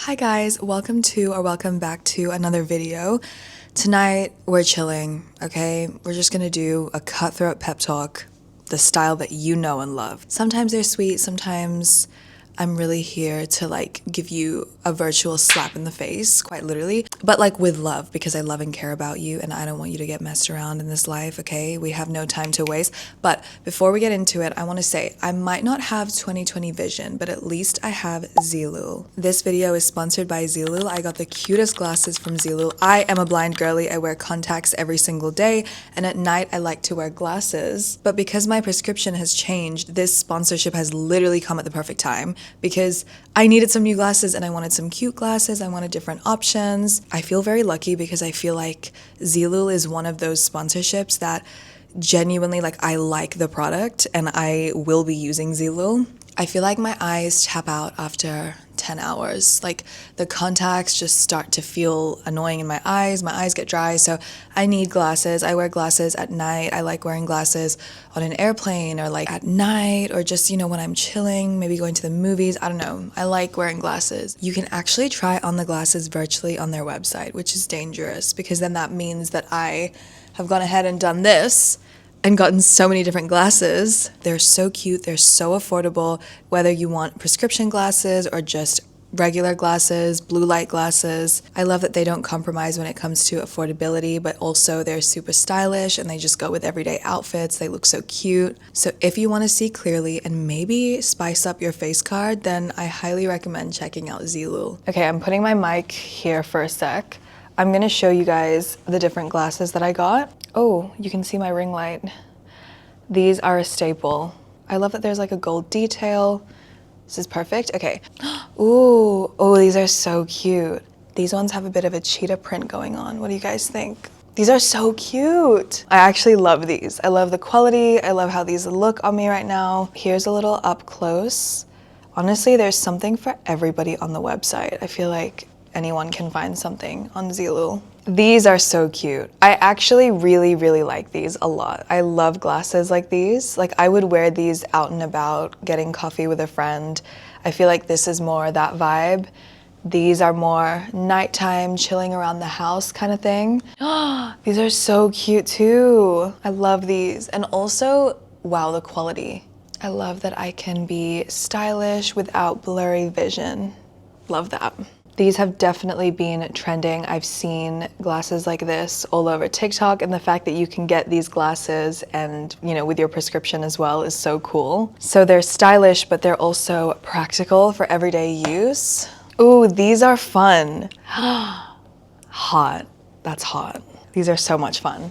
Hi guys, welcome back to another video. Tonight we're chilling, okay? We're just gonna do a cutthroat pep talk, the style that you know and love. Sometimes they're sweet, sometimes I'm really here to give you a virtual slap in the face, quite literally, but with love, because I love and care about you and I don't want you to get messed around in this life, okay? We have no time to waste. But before we get into it, I want to say I might not have 2020 vision, but at least I have Zilul. This video is sponsored by Zilul. I got the cutest glasses from Zilul. I am a blind girly. I wear contacts every single day, and at night I like to wear glasses. But because my prescription has changed, this sponsorship has literally come at the perfect time, because I needed some new glasses and I wanted some cute glasses. I wanted different options. I feel very lucky because I feel like Zilul is one of those sponsorships that genuinely I like the product and I will be using Zilul. I feel like my eyes tap out after 10 hours. The contacts just start to feel annoying in my eyes. My eyes get dry, so I need glasses. I wear glasses at night. I like wearing glasses on an airplane or at night, or just, when I'm chilling, maybe going to the movies. I don't know. I like wearing glasses. You can actually try on the glasses virtually on their website, which is dangerous because then that means that I have gone ahead and done this and gotten so many different glasses. They're so cute, they're so affordable, whether you want prescription glasses or just regular glasses, blue light glasses. I love that they don't compromise when it comes to affordability, but also they're super stylish and they just go with everyday outfits. They look so cute. So if you want to see clearly and maybe spice up your face card, then I highly recommend checking out Zilul. Okay, I'm putting my mic here for a sec. I'm gonna show you guys the different glasses that I got. Oh, you can see my ring light. These are a staple. I love that there's a gold detail. This is perfect. Okay. Ooh, oh, these are so cute. These ones have a bit of a cheetah print going on. What do you guys think? These are so cute. I actually love these. I love the quality. I love how these look on me right now. Here's a little up close. Honestly, there's something for everybody on the website. I feel like anyone can find something on Zilul. These are so cute. I actually really, really like these a lot. I love glasses like these. I would wear these out and about, getting coffee with a friend. I feel like this is more that vibe. These are more nighttime, chilling around the house kind of thing. These are so cute too. I love these. And also, wow, the quality. I love that I can be stylish without blurry vision. Love that. These have definitely been trending. I've seen glasses like this all over TikTok, and the fact that you can get these glasses and, with your prescription as well is so cool. So they're stylish, but they're also practical for everyday use. Ooh, these are fun. Hot. That's hot. These are so much fun.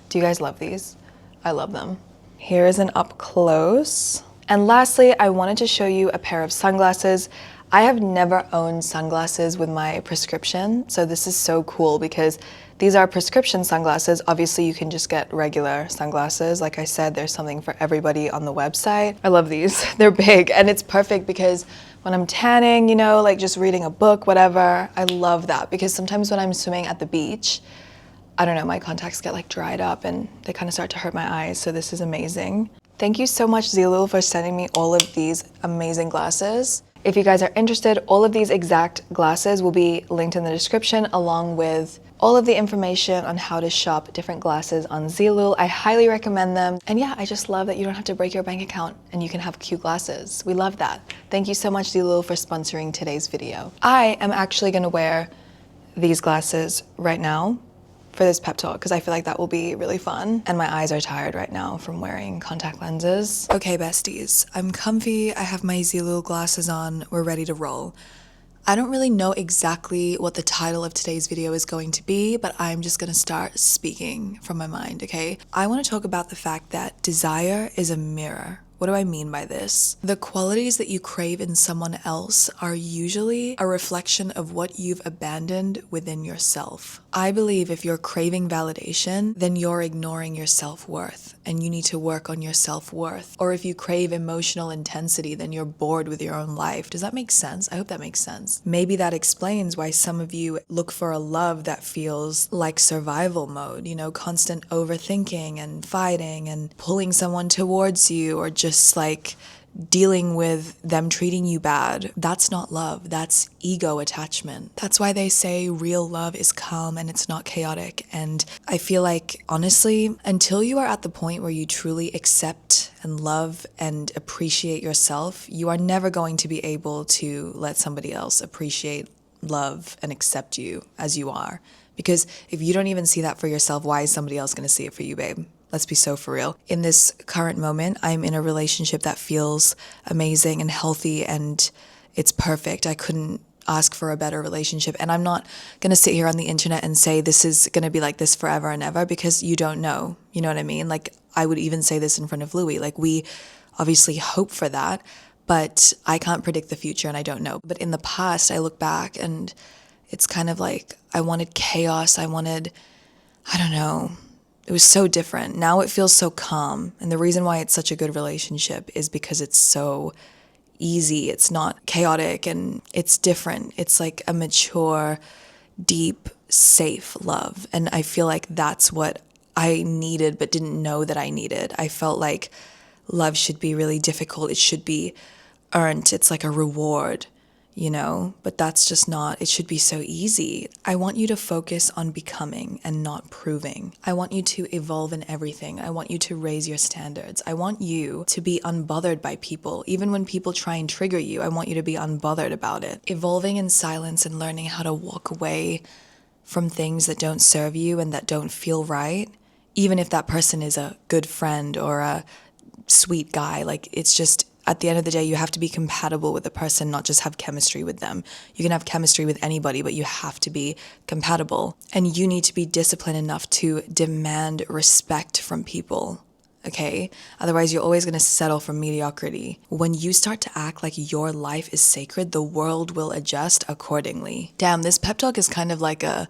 Do you guys love these? I love them. Here is an up close. And lastly, I wanted to show you a pair of sunglasses. I have never owned sunglasses with my prescription, so this is so cool because these are prescription sunglasses. Obviously, you can just get regular sunglasses. Like I said, there's something for everybody on the website. I love these. They're big, and it's perfect because when I'm tanning, just reading a book, whatever, I love that because sometimes when I'm swimming at the beach, I don't know, my contacts get dried up and they kind of start to hurt my eyes, so this is amazing. Thank you so much, Zilul, for sending me all of these amazing glasses. If you guys are interested, all of these exact glasses will be linked in the description, along with all of the information on how to shop different glasses on Zilul. I highly recommend them. And yeah, I just love that you don't have to break your bank account and you can have cute glasses. We love that. Thank you so much, Zilul, for sponsoring today's video. I am actually gonna wear these glasses right now for this pep talk because I feel like that will be really fun. And my eyes are tired right now from wearing contact lenses. Okay, besties, I'm comfy. I have my Zilul glasses on. We're ready to roll. I don't really know exactly what the title of today's video is going to be, but I'm just gonna start speaking from my mind, okay? I wanna talk about the fact that desire is a mirror. What do I mean by this? The qualities that you crave in someone else are usually a reflection of what you've abandoned within yourself. I believe if you're craving validation, then you're ignoring your self-worth, and you need to work on your self-worth. Or if you crave emotional intensity, then you're bored with your own life. Does that make sense? I hope that makes sense. Maybe that explains why some of you look for a love that feels like survival mode, constant overthinking and fighting and pulling someone towards you, or just dealing with them treating you bad. That's not love. That's ego attachment. That's why they say real love is calm and it's not chaotic. And I feel like, honestly, until you are at the point where you truly accept and love and appreciate yourself, you are never going to be able to let somebody else appreciate, love, and accept you as you are. Because if you don't even see that for yourself, why is somebody else going to see it for you, babe? Let's be so for real. In this current moment, I'm in a relationship that feels amazing and healthy, and it's perfect. I couldn't ask for a better relationship. And I'm not going to sit here on the internet and say this is going to be like this forever and ever, because you don't know. You know what I mean? Like, I would even say this in front of Louis. Like, we obviously hope for that, but I can't predict the future and I don't know. But in the past, I look back and it's kind of like I wanted chaos. I don't know. It was so different. Now it feels so calm. And the reason why it's such a good relationship is because it's so easy. It's not chaotic and it's different. It's like a mature, deep, safe love. And I feel like that's what I needed but didn't know that I needed. I felt like love should be really difficult. It should be earned. It's like a reward. But that's just not, it should be so easy. I want you to focus on becoming and not proving. I want you to evolve in everything. I want you to raise your standards. I want you to be unbothered by people. Even when people try and trigger you, I want you to be unbothered about it. Evolving in silence and learning how to walk away from things that don't serve you and that don't feel right, even if that person is a good friend or a sweet guy. Like, it's just, at the end of the day, you have to be compatible with the person, not just have chemistry with them. You can have chemistry with anybody, but you have to be compatible. And you need to be disciplined enough to demand respect from people, okay? Otherwise, you're always going to settle for mediocrity. When you start to act like your life is sacred, the world will adjust accordingly. Damn, this pep talk is kind of like a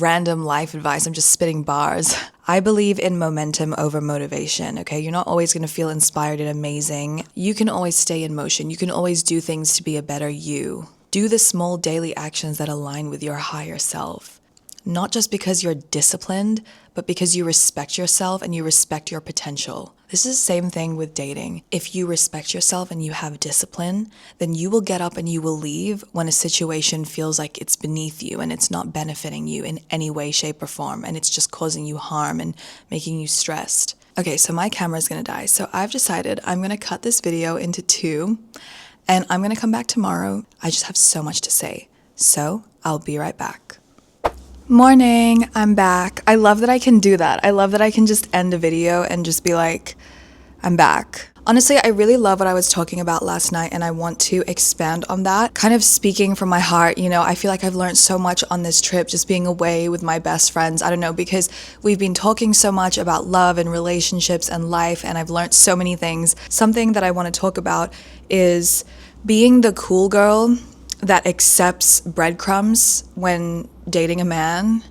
random life advice. I'm just spitting bars. I believe in momentum over motivation, okay? You're not always going to feel inspired and amazing. You can always stay in motion. You can always do things to be a better you. Do the small daily actions that align with your higher self. Not just because you're disciplined, but because you respect yourself and you respect your potential. This is the same thing with dating. If you respect yourself and you have discipline, then you will get up and you will leave when a situation feels like it's beneath you and it's not benefiting you in any way, shape, or form, and it's just causing you harm and making you stressed. Okay, so my camera's gonna die, so I've decided I'm gonna cut this video into 2, and I'm gonna come back tomorrow. I just have so much to say, so I'll be right back. Morning, I'm back. I love that I can do that. I love that I can just end a video and just be like, I'm back. Honestly, I really love what I was talking about last night, and I want to expand on that. Kind of speaking from my heart, I feel like I've learned so much on this trip, just being away with my best friends. I don't know, because we've been talking so much about love and relationships and life, and I've learned so many things. Something that I want to talk about is being the cool girl that accepts breadcrumbs when dating a man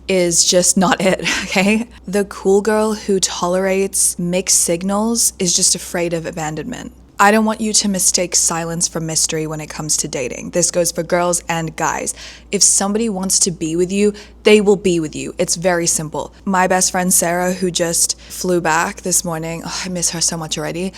is just not it, okay? The cool girl who tolerates mixed signals is just afraid of abandonment. I don't want you to mistake silence for mystery when it comes to dating. This goes for girls and guys. If somebody wants to be with you, they will be with you. It's very simple. My best friend Sarah, who just flew back this morning, I miss her so much already.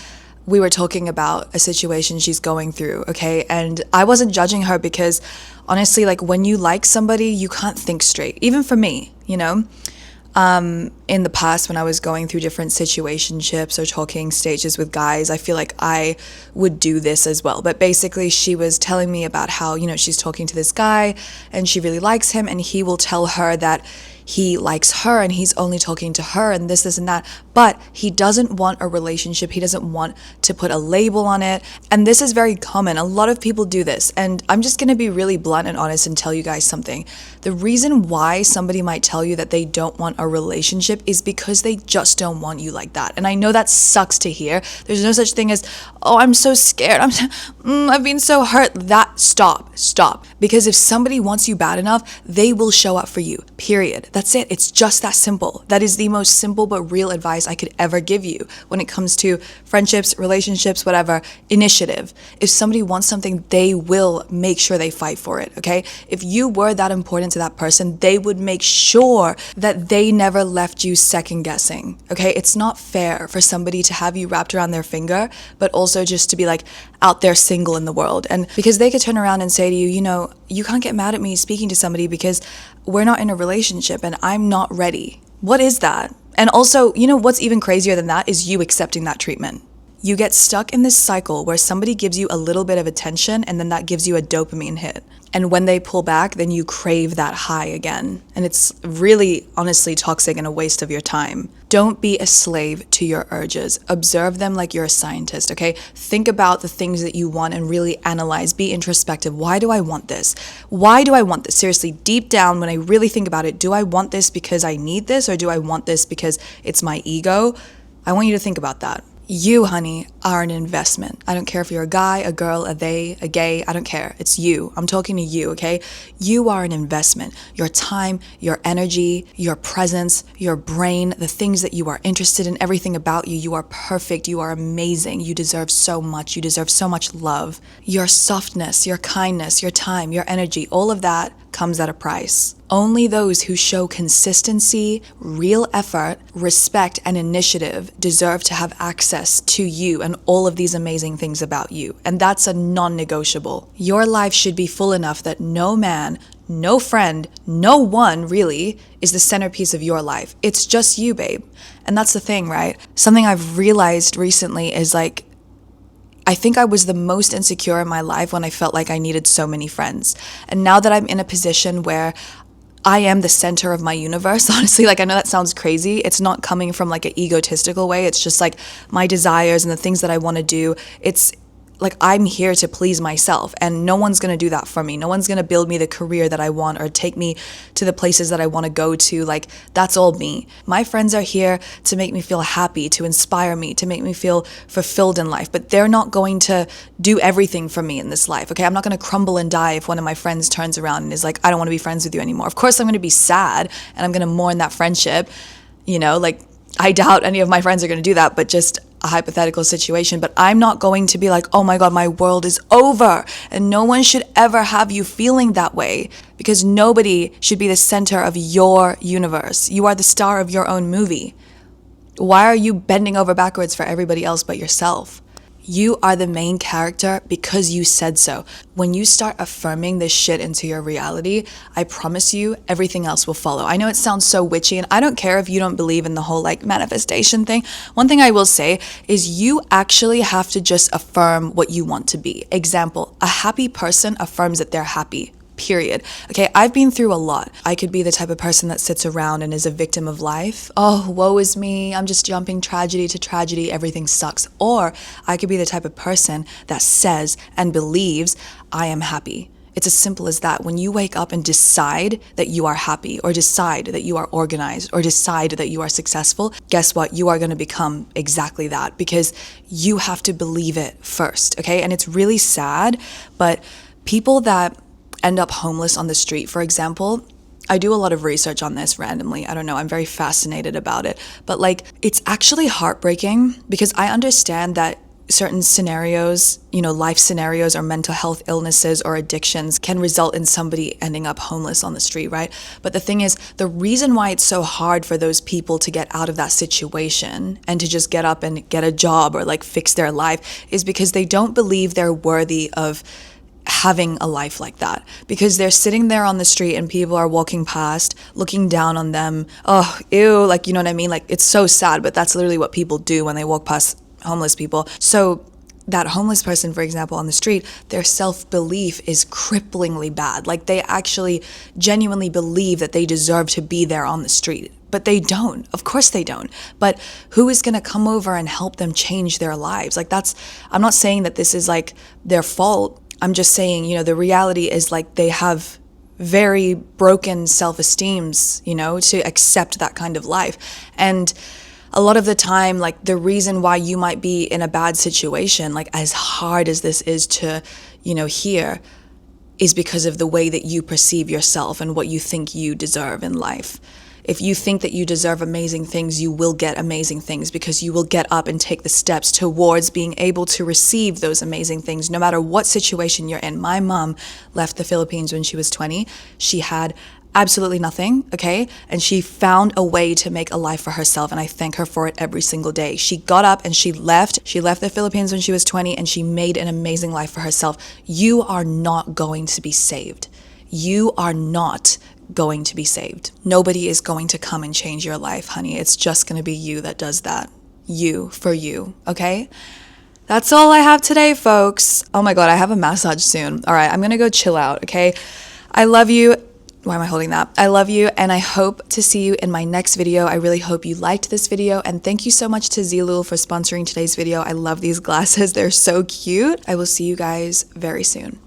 We were talking about a situation she's going through, okay? And I wasn't judging her because honestly, like, when you like somebody, you can't think straight. Even for me, in the past when I was going through different situationships or talking stages with guys, I feel like I would do this as well. But basically she was telling me about how, she's talking to this guy and she really likes him, and he will tell her that he likes her and he's only talking to her and this and that, but he doesn't want a relationship. He doesn't want to put a label on it. And this is very common. A lot of people do this. And I'm just going to be really blunt and honest and tell you guys something. The reason why somebody might tell you that they don't want a relationship is because they just don't want you like that. And I know that sucks to hear. There's no such thing as, oh, I'm so scared. I've been so hurt. Stop. Because if somebody wants you bad enough, they will show up for you, period. That's it. It's just that simple. That is the most simple but real advice I could ever give you when it comes to friendships, relationships, whatever. Initiative. If somebody wants something, they will make sure they fight for it, okay? If you were that important to that person, they would make sure that they never left you second guessing, okay? It's not fair for somebody to have you wrapped around their finger, but also just to be like out there single in the world. And because they could turn around and say to you, you know, you can't get mad at me speaking to somebody because we're not in a relationship and I'm not ready. What is that? And also, you know what's even crazier than that is you accepting that treatment. You get stuck in this cycle where somebody gives you a little bit of attention and then that gives you a dopamine hit. And when they pull back, then you crave that high again. And it's really, honestly, toxic and a waste of your time. Don't be a slave to your urges. Observe them like you're a scientist, okay? Think about the things that you want and really analyze. Be introspective. Why do I want this? Why do I want this? Seriously, deep down, when I really think about it, do I want this because I need this or do I want this because it's my ego? I want you to think about that. You, honey, are an investment. I don't care if you're a guy, a girl, a they, a gay, I don't care. It's you. I'm talking to you, okay? You are an investment. Your time, your energy, your presence, your brain, the things that you are interested in, everything about you. You are perfect. You are amazing. You deserve so much. You deserve so much love. Your softness, your kindness, your time, your energy, all of that comes at a price. Only those who show consistency, real effort, respect, and initiative deserve to have access to you and all of these amazing things about you. And that's a non-negotiable. Your life should be full enough that no man, no friend, no one really is the centerpiece of your life. It's just you, babe. And that's the thing, right? Something I've realized recently is like, I think I was the most insecure in my life when I felt like I needed so many friends. And now that I'm in a position where I am the center of my universe, honestly, like I know that sounds crazy. It's not coming from like an egotistical way. It's just like my desires and the things that I want to do. It's like I'm here to please myself and no one's going to do that for me. No one's going to build me the career that I want or take me to the places that I want to go to. Like that's all me. My friends are here to make me feel happy, to inspire me, to make me feel fulfilled in life, but they're not going to do everything for me in this life. Okay. I'm not going to crumble and die if one of my friends turns around and is like, I don't want to be friends with you anymore. Of course I'm going to be sad and I'm going to mourn that friendship. You know, like I doubt any of my friends are going to do that, but just a hypothetical situation. But I'm not going to be like, oh my God, my world is over. And no one should ever have you feeling that way because nobody should be the center of your universe. You are the star of your own movie. Why are you bending over backwards for everybody else but yourself? You are the main character because you said so. When you start affirming this shit into your reality, I promise you everything else will follow. I know it sounds so witchy and I don't care if you don't believe in the whole like manifestation thing. One thing I will say is you actually have to just affirm what you want to be. Example, a happy person affirms that they're happy. Period. Okay, I've been through a lot. I could be the type of person that sits around and is a victim of life. Oh, woe is me. I'm just jumping tragedy to tragedy. Everything sucks. Or I could be the type of person that says and believes I am happy. It's as simple as that. When you wake up and decide that you are happy or decide that you are organized or decide that you are successful, guess what? You are going to become exactly that because you have to believe it first. Okay, and it's really sad, but people that end up homeless on the street, for example, I do a lot of research on this randomly. I don't know, I'm very fascinated about it. But like, it's actually heartbreaking because I understand that certain scenarios, you know, life scenarios or mental health illnesses or addictions can result in somebody ending up homeless on the street, right? But the thing is, the reason why it's so hard for those people to get out of that situation and to just get up and get a job or like fix their life is because they don't believe they're worthy of having a life like that because they're sitting there on the street and people are walking past looking down on them. Oh, ew, like, you know what I mean? Like, it's so sad, but that's literally what people do when they walk past homeless people. So that homeless person, for example, on the street, their self-belief is cripplingly bad. Like they actually genuinely believe that they deserve to be there on the street, but they don't. Of course they don't. But who is going to come over and help them change their lives? Like I'm not saying that this is like their fault. I'm just saying, you know, the reality is like they have very broken self-esteems, you know, to accept that kind of life. And a lot of the time, like the reason why you might be in a bad situation, like as hard as this is to, you know, hear, is because of the way that you perceive yourself and what you think you deserve in life. If you think that you deserve amazing things, you will get amazing things, because you will get up and take the steps towards being able to receive those amazing things, no matter what situation you're in. My mom left the Philippines when she was 20. She had absolutely nothing, okay? And she found a way to make a life for herself, and I thank her for it every single day. She got up and she left. She left the Philippines when she was 20, and she made an amazing life for herself. You are not going to be saved. You are not going to be saved. Nobody is going to come and change your life, honey. It's just going to be you that does that. You, for you, okay? That's all I have today, folks. Oh my God, I have a massage soon. All right, I'm going to go chill out, okay? I love you. Why am I holding that? I love you, and I hope to see you in my next video. I really hope you liked this video, and thank you so much to Zilul for sponsoring today's video. I love these glasses. They're so cute. I will see you guys very soon.